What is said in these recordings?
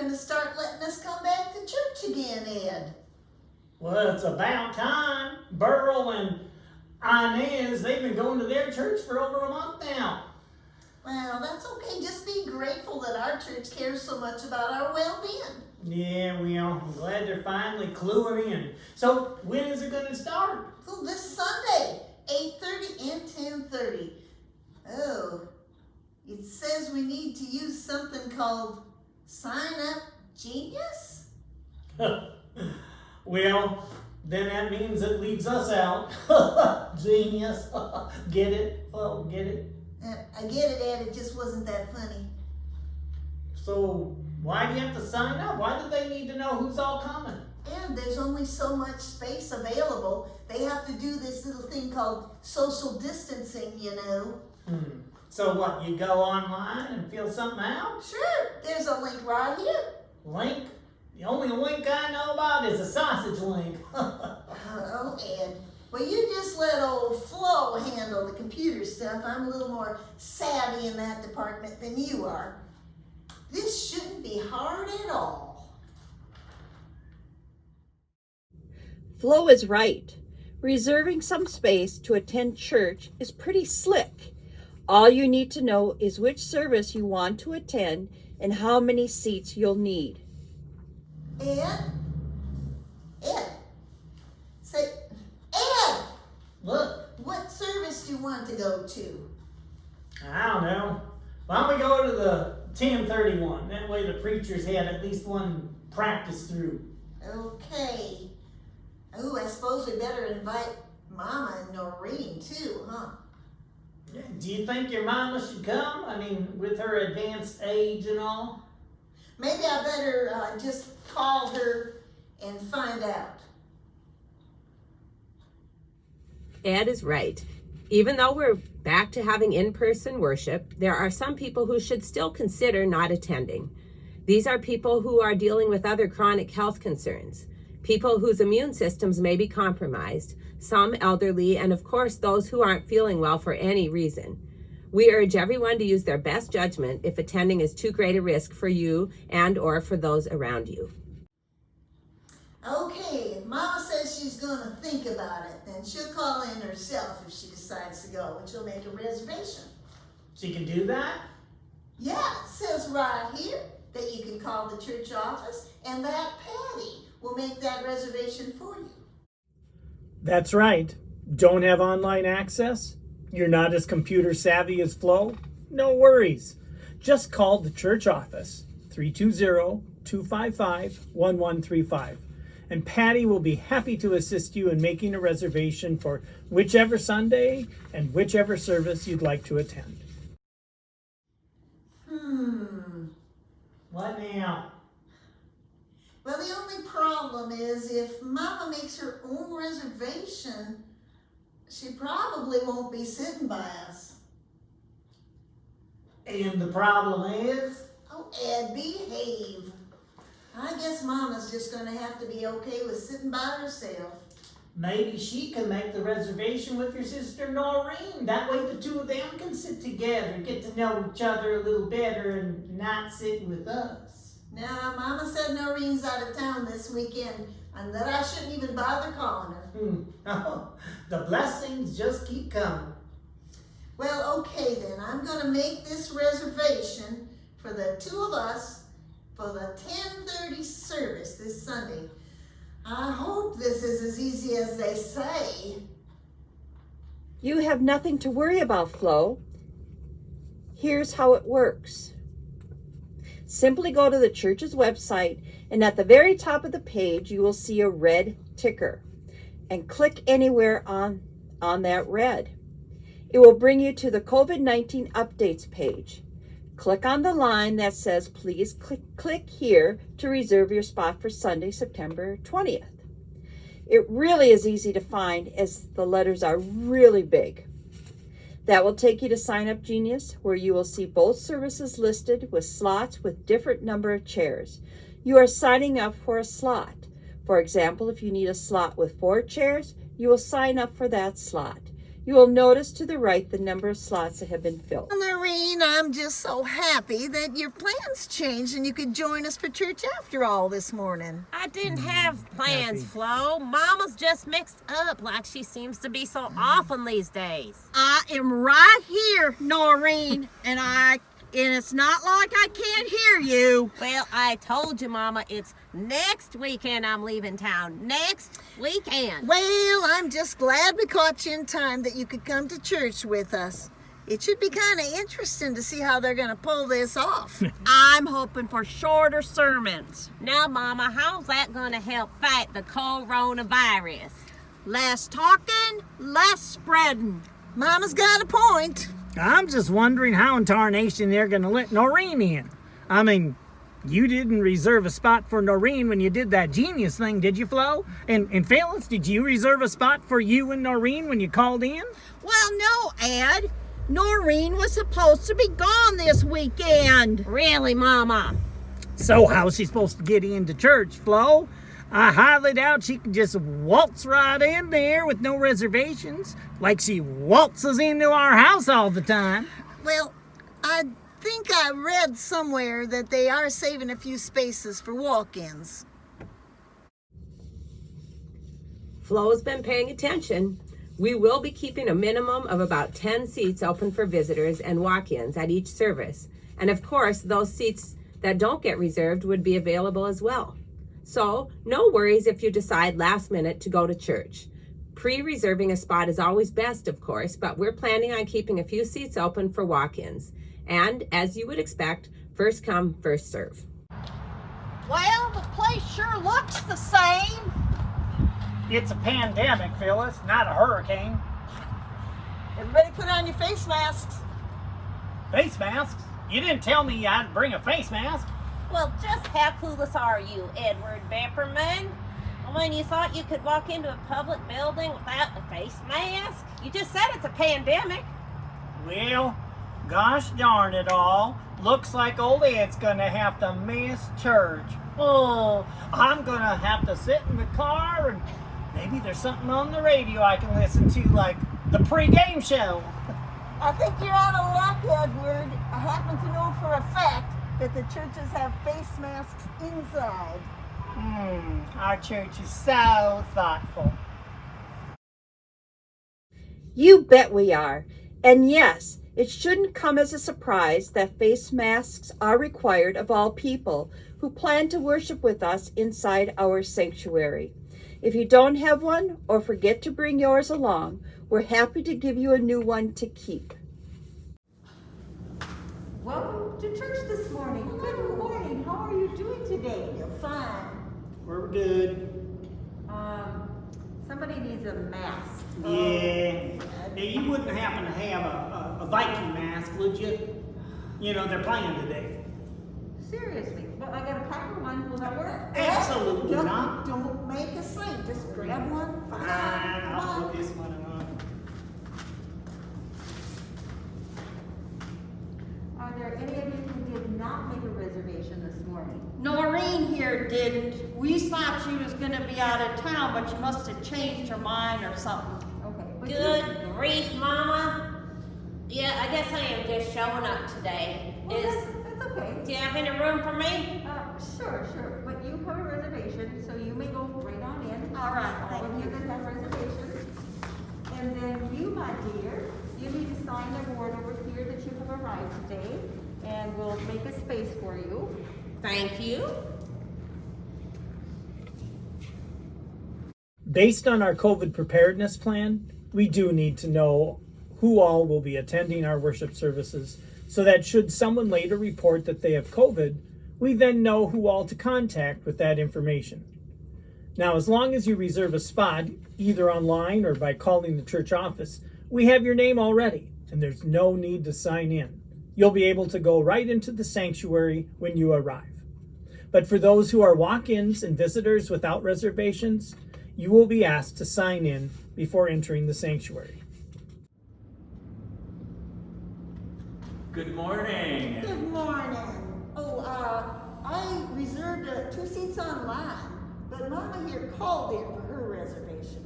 going to start letting us come back to church again, Ed? Well, it's about time. Burl and Inez, they've been going to their church for over a month now. Well, that's okay. Just be grateful that our church cares so much about our well-being. Yeah, well, I'm glad they're finally cluing in. So, when is it going to start? Well, this Sunday, 8:30 and 10:30. Oh, it says we need to use something called Sign Up Genius? Well, then that means it leaves us out. Genius. Get it? Oh, get it? I get it, Ed. It just wasn't that funny. So, why do you have to sign up? Why do they need to know who's all coming? And there's only so much space available. They have to do this little thing called social distancing, you know. So what, you go online and fill something out? Sure, there's a link right here. Link? The only link I know about is a sausage link. Oh, Ed. Well, you just let old Flo handle the computer stuff. I'm a little more savvy in that department than you are. This shouldn't be hard at all. Flo is right. Reserving some space to attend church is pretty slick. All you need to know is which service you want to attend and how many seats you'll need. Ed? Say, Ed! Look, What service do you want to go to? I don't know. Why don't we go to the 1031? That way the preachers had at least one practice through. Okay. Oh, I suppose we better invite Mama and Noreen too, huh? Do you think your mama should come? I mean, with her advanced age and all? Maybe I better just call her and find out. Ed is right. Even though we're back to having in-person worship, there are some people who should still consider not attending. These are people who are dealing with other chronic health concerns, people whose immune systems may be compromised, some elderly, and of course those who aren't feeling well for any reason. We urge everyone to use their best judgment if attending is too great a risk for you and or for those around you. Okay, Mama says she's gonna think about it, then she'll call in herself if she decides to go, and she'll make a reservation. She can do that? Yeah, it says right here that you can call the church office, and that Patty will make that reservation for you. That's right. Don't have online access? You're not as computer savvy as Flo? No worries. Just call the church office, 320-255-1135. And Patty will be happy to assist you in making a reservation for whichever Sunday and whichever service you'd like to attend. What now? Well, the only problem is if Mama makes her own reservation, she probably won't be sitting by us. And the problem is? Oh, Ed, behave. I guess Mama's just gonna have to be okay with sitting by herself. Maybe she can make the reservation with your sister Noreen. That way the two of them can sit together, get to know each other a little better and not sit with us. Now, Mama said Noreen's out of town this weekend and that I shouldn't even bother calling her. Oh, the blessings just keep coming. Well, okay then. I'm gonna make this reservation for the two of us for the 10:30 service this Sunday. I hope this is as easy as they say. You have nothing to worry about, Flo. Here's how it works. Simply go to the church's website, and at the very top of the page, you will see a red ticker. And click anywhere on that red. It will bring you to the COVID-19 updates page. Click on the line that says, please click here to reserve your spot for Sunday, September 20th. It really is easy to find as the letters are really big. That will take you to Sign Up Genius, where you will see both services listed with slots with different number of chairs. You are signing up for a slot. For example, if you need a slot with 4 chairs, you will sign up for that slot. You will notice to the right the number of slots that have been filled. Noreen, I'm just so happy that your plans changed and you could join us for church after all this morning. I didn't have plans, Flo. Mama's just mixed up like she seems to be so often these days. I am right here, Noreen, and it's not like I can't hear you. Well, I told you, Mama, it's next weekend I'm leaving town. Next weekend. Well, I'm just glad we caught you in time that you could come to church with us. It should be kind of interesting to see how they're going to pull this off. I'm hoping for shorter sermons. Now, Mama, how's that going to help fight the coronavirus? Less talking, less spreading. Mama's got a point. I'm just wondering how in tarnation they're going to let Noreen in. I mean, you didn't reserve a spot for Noreen when you did that genius thing, did you, Flo? And Phyllis, did you reserve a spot for you and Noreen when you called in? Well, no, Ed. Noreen was supposed to be gone this weekend. Really, Mama? So how's she supposed to get into church, Flo? I highly doubt she can just waltz right in there with no reservations, like she waltzes into our house all the time. Well, I think I read somewhere that they are saving a few spaces for walk-ins. Flo's been paying attention. We will be keeping a minimum of about 10 seats open for visitors and walk-ins at each service. And of course, those seats that don't get reserved would be available as well. So, no worries if you decide last minute to go to church. Pre-reserving a spot is always best, of course, but we're planning on keeping a few seats open for walk-ins. And, as you would expect, first come, first serve. Well, the place sure looks the same. It's a pandemic, Phyllis, not a hurricane. Everybody put on your face masks. Face masks? You didn't tell me I'd bring a face mask. Well, just how clueless are you, Edward Bepperman? When you thought you could walk into a public building without a face mask? You just said it's a pandemic. Well, gosh darn it all. Looks like old Ed's gonna have to miss church. Oh, I'm gonna have to sit in the car and maybe there's something on the radio I can listen to, like the pre-game show. I think you're out of luck, Edward. I happen to know for a fact that the churches have face masks inside. Our church is so thoughtful. You bet we are. And yes, it shouldn't come as a surprise that face masks are required of all people who plan to worship with us inside our sanctuary. If you don't have one or forget to bring yours along, we're happy to give you a new one to keep. Welcome to church this morning. Good morning. How are you doing today? You're fine. We're good. Somebody needs a mask. Yeah. You wouldn't happen to have a Viking mask, would you? You know, they're playing today. Seriously. Well, I got a paper one. Will that work? Absolutely Don't- not. Don't make a scene. Just grab one. Fine, I'll put this one on. Are there any of you who did not make a reservation this morning? Noreen here didn't. We thought she was going to be out of town, but she must have changed her mind or something. Okay. But Good grief, Mama. Yeah, I guess I am just showing up today. Well, that's okay. Do you have any room for me? Sure. But you have a reservation, so you may go right on in. All right, All thank of you that have reservations. And then you, my dear, you need to sign the board over here that you have arrived today, and we'll make a space for you. Thank you. Based on our COVID preparedness plan, we do need to know who all will be attending our worship services so that should someone later report that they have COVID, we then know who all to contact with that information. Now, as long as you reserve a spot, either online or by calling the church office, we have your name already, and there's no need to sign in. You'll be able to go right into the sanctuary when you arrive. But for those who are walk-ins and visitors without reservations, you will be asked to sign in before entering the sanctuary. Good morning. Good morning. I reserved 2 seats online, but Mama here called in for her reservation.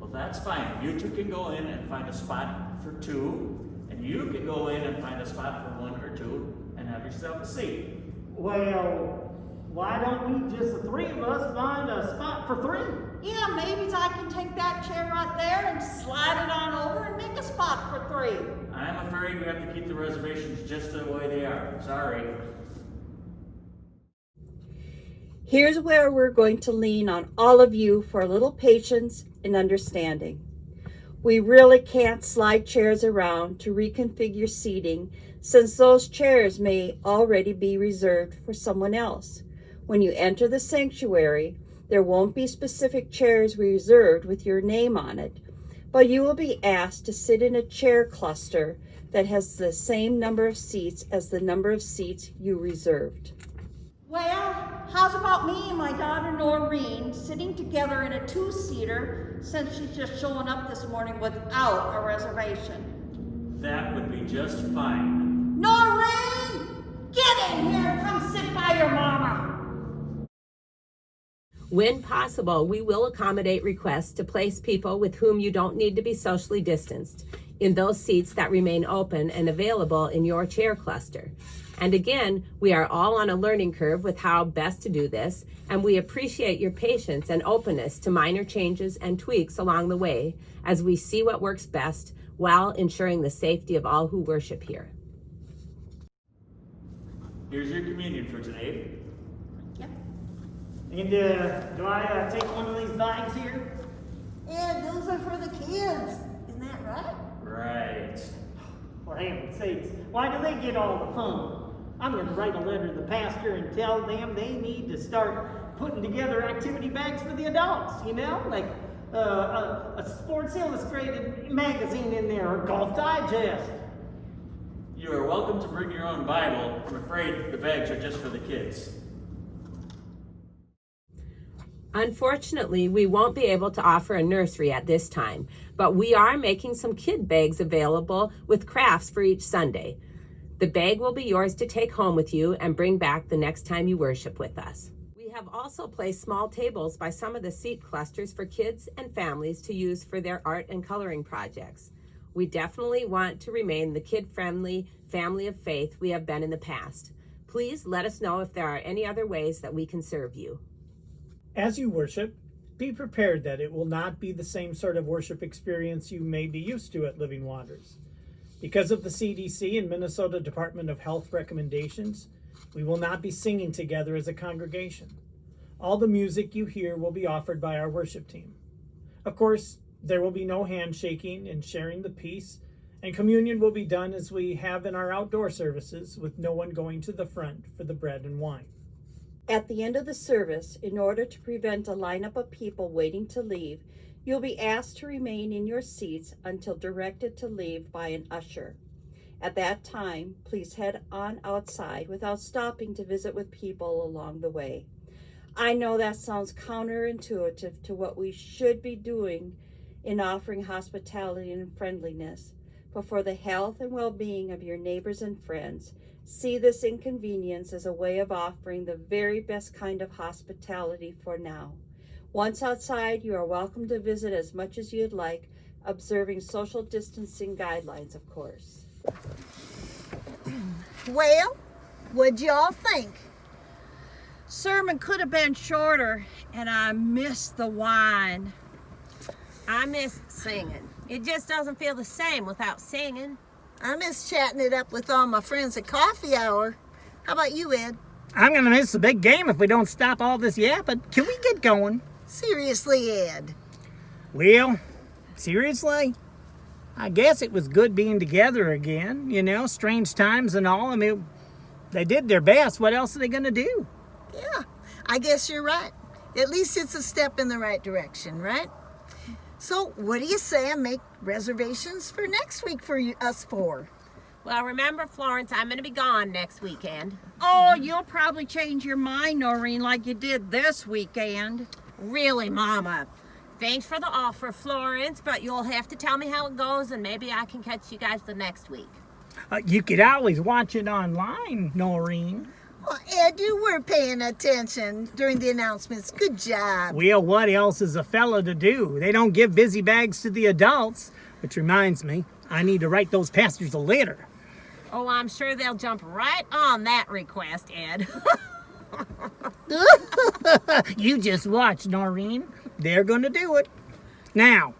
Well, that's fine. You two can go in and find a spot for 2, and you can go in and find a spot for 1 or 2 and have yourself a seat. Well, why don't we just, the 3 of us, find a spot for 3? Yeah, maybe I can take that chair right there and slide it on over and make a spot for 3. I'm afraid we have to keep the reservations just the way they are. Sorry. Here's where we're going to lean on all of you for a little patience and understanding. We really can't slide chairs around to reconfigure seating since those chairs may already be reserved for someone else. When you enter the sanctuary, there won't be specific chairs reserved with your name on it, but you will be asked to sit in a chair cluster that has the same number of seats as the number of seats you reserved. Well, how's about me and my daughter Noreen sitting together in a 2-seater since she's just showing up this morning without a reservation? That would be just fine. Noreen! Get in here and come sit by your mama! When possible, we will accommodate requests to place people with whom you don't need to be socially distanced in those seats that remain open and available in your chair cluster. And again, we are all on a learning curve with how best to do this, and we appreciate your patience and openness to minor changes and tweaks along the way as we see what works best while ensuring the safety of all who worship here. Here's your communion for today. And do I take one of these bags here? And those are for the kids. Isn't that right? Right. For heaven's sakes, why do they get all the fun? I'm going to write a letter to the pastor and tell them they need to start putting together activity bags for the adults, you know? Like a Sports Illustrated magazine in there, or Golf Digest. You are welcome to bring your own Bible. I'm afraid the bags are just for the kids. Unfortunately, we won't be able to offer a nursery at this time, but we are making some kid bags available with crafts for each Sunday. The bag will be yours to take home with you and bring back the next time you worship with us. We have also placed small tables by some of the seat clusters for kids and families to use for their art and coloring projects. We definitely want to remain the kid-friendly family of faith we have been in the past. Please let us know if there are any other ways that we can serve you. As you worship, be prepared that it will not be the same sort of worship experience you may be used to at Living Waters. Because of the CDC and Minnesota Department of Health recommendations, we will not be singing together as a congregation. All the music you hear will be offered by our worship team. Of course, there will be no handshaking and sharing the peace, and communion will be done as we have in our outdoor services, with no one going to the front for the bread and wine. At the end of the service, in order to prevent a lineup of people waiting to leave, you'll be asked to remain in your seats until directed to leave by an usher. At that time, please head on outside without stopping to visit with people along the way. I know that sounds counterintuitive to what we should be doing in offering hospitality and friendliness, but for the health and well-being of your neighbors and friends, see this inconvenience as a way of offering the very best kind of hospitality for now. Once outside, you are welcome to visit as much as you'd like, observing social distancing guidelines, of course. Well, what'd y'all think? Sermon could have been shorter, and I missed the wine. I miss singing. It just doesn't feel the same without singing. I miss chatting it up with all my friends at coffee hour. How about you, Ed? I'm going to miss the big game if we don't stop all this yapping. Can we get going? Seriously, Ed. Well, seriously? I guess it was good being together again. You know, strange times and all. I mean, they did their best. What else are they going to do? Yeah, I guess you're right. At least it's a step in the right direction, right? So what do you say I make reservations for next week for us four? Well, remember, Florence, I'm going to be gone next weekend. Oh, you'll probably change your mind, Noreen, like you did this weekend. Really, Mama. Thanks for the offer, Florence, but you'll have to tell me how it goes, and maybe I can catch you guys the next week. You could always watch it online, Noreen. Oh, Ed, you were paying attention during the announcements. Good job. Well, what else is a fella to do? They don't give busy bags to the adults. Which reminds me, I need to write those pastors a letter. Oh, I'm sure they'll jump right on that request, Ed. You just watch, Noreen. They're gonna do it. Now,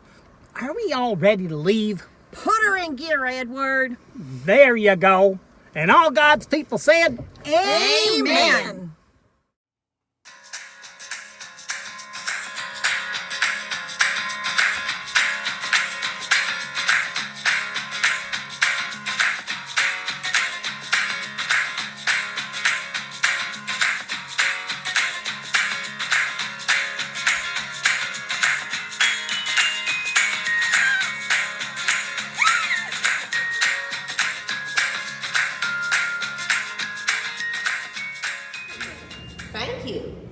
are we all ready to leave? Put her in gear, Edward. There you go. And all God's people said, Amen. Thank you.